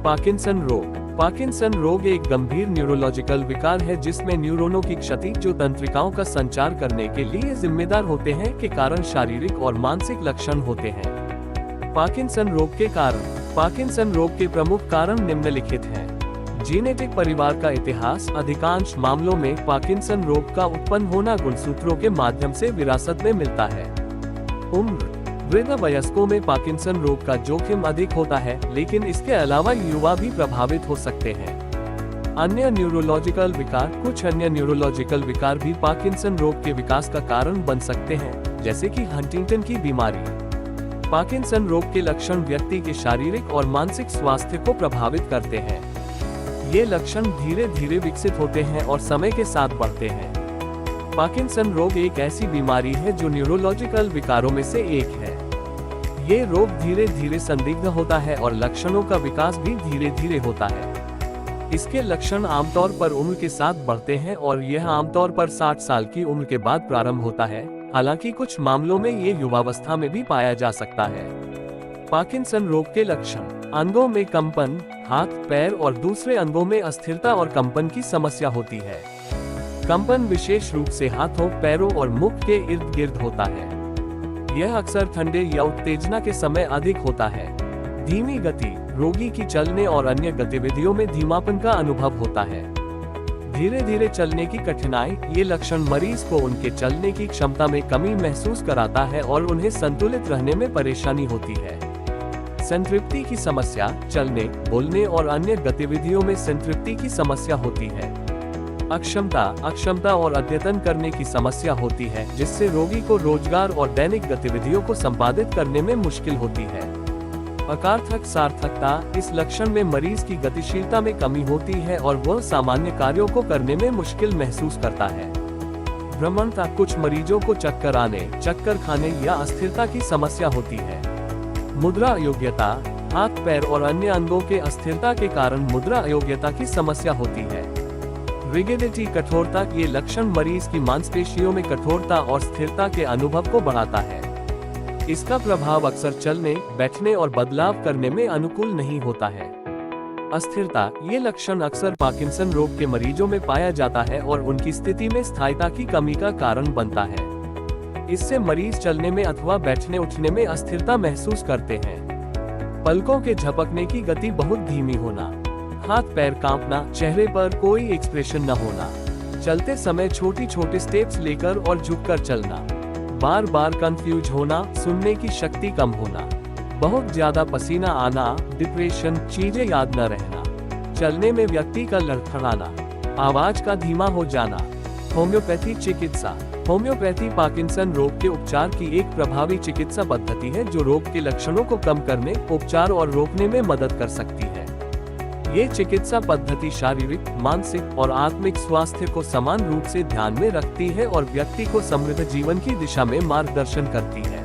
Parkinson रोग। Parkinson रोग एक गंभीर न्यूरोलॉजिकल विकार है जिसमें न्यूरॉनों की क्षति जो तंत्रिकाओं का संचार करने के लिए जिम्मेदार होते हैं के कारण शारीरिक और मानसिक लक्षण होते हैं। पार्किंसन रोग के कारण। पार्किंसन रोग के प्रमुख कारण निम्नलिखित हैं। जीनेटिक परिवार का इतिहास। अधिकांश मामलों में पार्किंसन रोग का उत्पन्न होना गुणसूत्रों के माध्यम से विरासत में मिलता है। उम्र। वृद्ध वयस्कों में पार्किंसन रोग का जोखिम अधिक होता है, लेकिन इसके अलावा युवा भी प्रभावित हो सकते हैं। अन्य न्यूरोलॉजिकल विकार। कुछ अन्य न्यूरोलॉजिकल विकार भी पार्किंसन रोग के विकास का कारण बन सकते हैं, जैसे कि हंटिंगटन की बीमारी। पार्किंसन रोग के लक्षण व्यक्ति के शारीरिक और मानसिक स्वास्थ्य को प्रभावित करते हैं। ये लक्षण धीरे धीरे विकसित होते हैं और समय के साथ बढ़ते हैं। पार्किंसन रोग एक ऐसी बीमारी है जो न्यूरोलॉजिकल विकारों में से एक है। ये रोग धीरे धीरे संदिग्ध होता है और लक्षणों का विकास भी धीरे धीरे होता है। इसके लक्षण आमतौर पर उम्र के साथ बढ़ते हैं और यह आमतौर पर 60 साल की उम्र के बाद प्रारंभ होता है, हालांकि कुछ मामलों में ये युवावस्था में भी पाया जा सकता है। पार्किंसन रोग के लक्षण। अंगों में कंपन, हाथ, पैर और दूसरे अंगों में अस्थिरता और कंपन की समस्या होती है। कंपन विशेष रूप से हाथों, पैरों और मुख के इर्द गिर्द होता है। यह अक्सर ठंडे या उत्तेजना के समय अधिक होता है। धीमी गति। रोगी की चलने और अन्य गतिविधियों में धीमापन का अनुभव होता है। धीरे धीरे चलने की कठिनाई। ये लक्षण मरीज को उनके चलने की क्षमता में कमी महसूस कराता है और उन्हें संतुलित रहने में परेशानी होती है। संतृप्ति की समस्या। चलने, बोलने और अन्य गतिविधियों में संतृप्ति की समस्या होती है। अक्षमता और अद्यतन करने की समस्या होती है, जिससे रोगी को रोजगार और दैनिक गतिविधियों को संपादित करने में मुश्किल होती है। अकार्थक सार्थकता। इस लक्षण में मरीज की गतिशीलता में कमी होती है और वह सामान्य कार्यों को करने में मुश्किल महसूस करता है। भ्रमणता। कुछ मरीजों को चक्कर आने, चक्कर खाने या अस्थिरता की समस्या होती है। मुद्रा अयोग्यता। हाथ, पैर और अन्य अंगों के अस्थिरता के कारण मुद्रा अयोग्यता की समस्या होती है। रिगिडिटी। कठोरता। ये लक्षण मरीज की मांसपेशियों में कठोरता और स्थिरता के अनुभव को बढ़ाता है। इसका प्रभाव अक्सर चलने, बैठने और बदलाव करने में अनुकूल नहीं होता है। अस्थिरता। ये लक्षण अक्सर पार्किंसन रोग के मरीजों में पाया जाता है और उनकी स्थिति में स्थायिता की कमी का कारण बनता है। इससे मरीज चलने में अथवा बैठने उठने में अस्थिरता महसूस करते हैं। पलकों के झपकने की गति बहुत धीमी होना। हाथ पैर कांपना। चेहरे पर कोई एक्सप्रेशन न होना। चलते समय छोटी छोटी स्टेप्स लेकर और झुककर चलना। बार बार कंफ्यूज होना। सुनने की शक्ति कम होना। बहुत ज्यादा पसीना आना। डिप्रेशन। चीजें याद न रहना। चलने में व्यक्ति का लड़खड़ाना। आवाज का धीमा हो जाना। होम्योपैथी चिकित्सा। होम्योपैथी पार्किंसन रोग के उपचार की एक प्रभावी चिकित्सा पद्धति है जो रोग के लक्षणों को कम करने, उपचार और रोकने में मदद कर सकती है। ये चिकित्सा पद्धति शारीरिक, मानसिक और आत्मिक स्वास्थ्य को समान रूप से ध्यान में रखती है और व्यक्ति को समृद्ध जीवन की दिशा में मार्गदर्शन करती है।